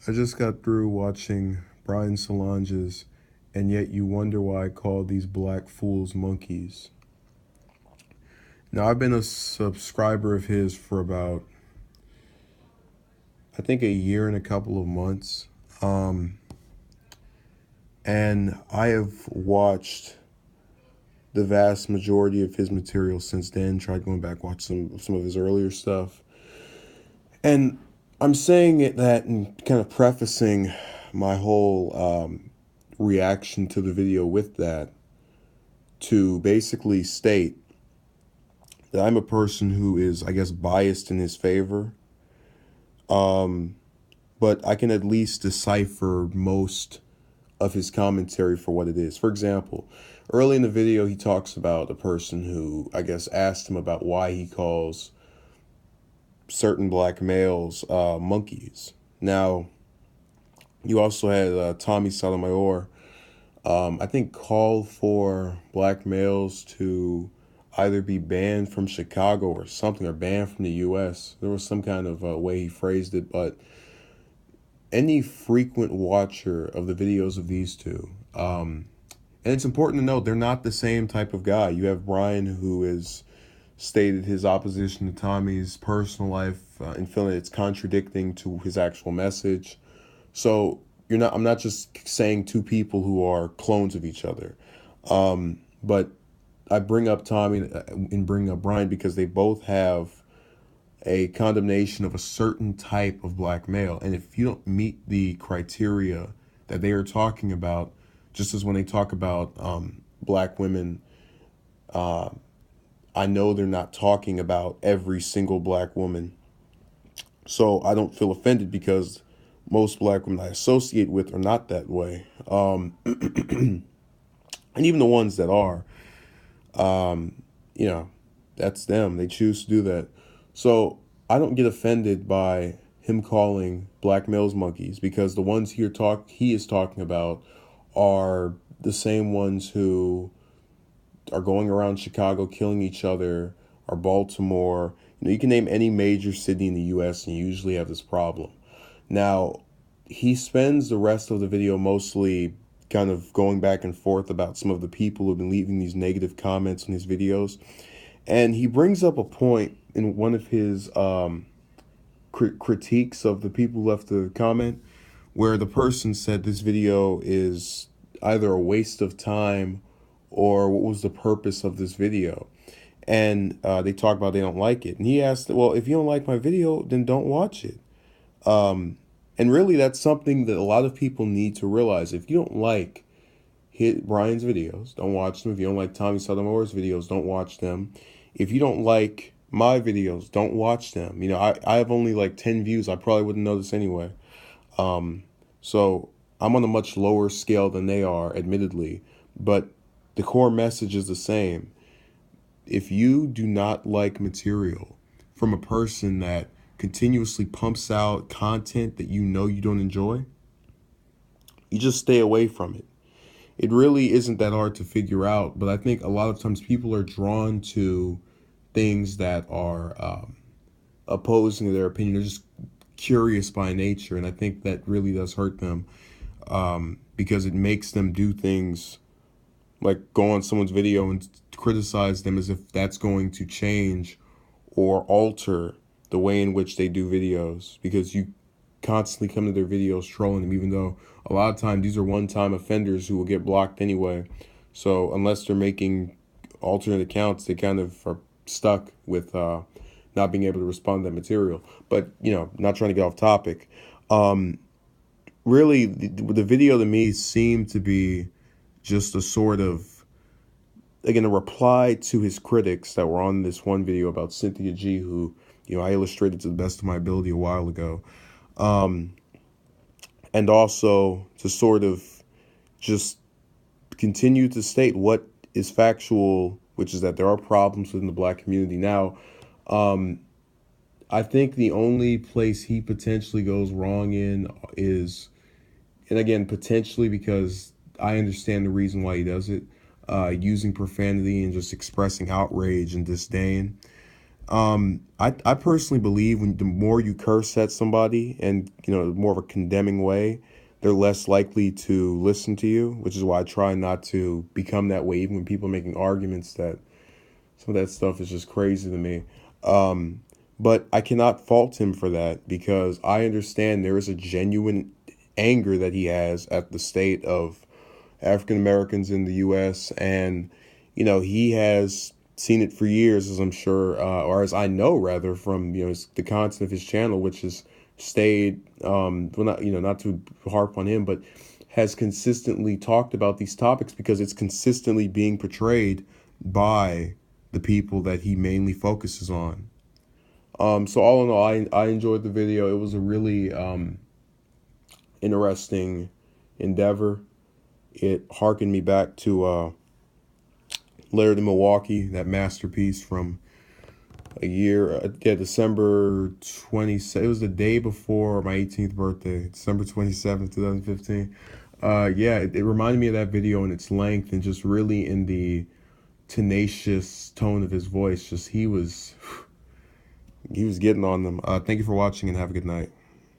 I just got through watching Brian Solonge's And Yet You Wonder Why I Call These Black Fools Monkeys. Now, I've been a subscriber of his for about, I think, a year and a couple of months. Um, and I have watched the vast majority of his material since then, tried going back, watch some of his earlier stuff. And I'm saying it that and kind of prefacing my whole reaction to the video with that to basically state that I'm a person who is, I guess, biased in his favor, but I can at least decipher most of his commentary for what it is. For example, early in the video, he talks about a person who, I guess, asked him about why he calls certain black males monkeys. Now, you also had Tommy Sotomayor, I think, call for black males to either be banned from Chicago or something, or banned from the U.S. There was some kind of way he phrased it, but any frequent watcher of the videos of these two, and it's important to note they're not the same type of guy. You have Brian, who has stated his opposition to Tommy's personal life and feeling it's contradicting to his actual message. So you're not. I'm not just saying two people who are clones of each other, but I bring up Tommy and bring up Brian because they both have a condemnation of a certain type of black male, and if you don't meet the criteria that they are talking about, just as when they talk about black women, I know they're not talking about every single black woman. So I don't feel offended because most black women I associate with are not that way. And even the ones that are, you know, that's them. They choose to do that. So I don't get offended by him calling black males monkeys because the ones he is talking about are the same ones who are going around Chicago killing each other, or Baltimore. You can name any major city in the U.S. and you usually have this problem. Now, he spends the rest of the video mostly kind of going back and forth about some of the people who've been leaving these negative comments on his videos. And he brings up a point in one of his critiques of the people who left the comment where the person said this video is either a waste of time or what was the purpose of this video. And they talk about they don't like it. And he asked, well, if you don't like my video, then don't watch it. And really, that's something that a lot of people need to realize. If you don't like Brian's videos, don't watch them. If you don't like Tommy Sotomayor's videos, don't watch them. If you don't like my videos, don't watch them. I have only like 10 views. I probably wouldn't know this anyway. So I'm on a much lower scale than they are, admittedly. But the core message is the same. If you do not like material from a person that continuously pumps out content that you don't enjoy, you just stay away from it. It really isn't that hard to figure out, but I think a lot of times people are drawn to things that are opposing to their opinion. They're just curious by nature, and I think that really does hurt them because it makes them do things like go on someone's video and criticize them as if that's going to change or alter the way in which they do videos, because you constantly come to their videos trolling them, even though a lot of times these are one-time offenders who will get blocked anyway. So unless they're making alternate accounts, they kind of are stuck with not being able to respond to that material. But, not trying to get off topic. Really, the video to me seemed to be just a sort of, again, a reply to his critics that were on this one video about Cynthia G, who, I illustrated to the best of my ability a while ago. And also to sort of just continue to state what is factual, which is that there are problems within the black community. Now, I think the only place he potentially goes wrong in is, and again, potentially because I understand the reason why he does it, using profanity and just expressing outrage and disdain. I personally believe when the more you curse at somebody and, more of a condemning way, they're less likely to listen to you, which is why I try not to become that way, even when people are making arguments that some of that stuff is just crazy to me. Um, but I cannot fault him for that because I understand there is a genuine anger that he has at the state of African Americans in the U.S. And, he has seen it for years, as I'm sure, or as I know, rather, from, the content of his channel, which has stayed, well, not, not to harp on him, but has consistently talked about these topics because it's consistently being portrayed by the people that he mainly focuses on. So all in all, I enjoyed the video. It was a really interesting endeavor. It harkened me back to Laird in Milwaukee, that masterpiece from a year, December 20th. It was the day before my 18th birthday, December 27th, 2015. Yeah, it reminded me of that video in its length and just really in the tenacious tone of his voice. Just he was getting on them. Thank you for watching and have a good night.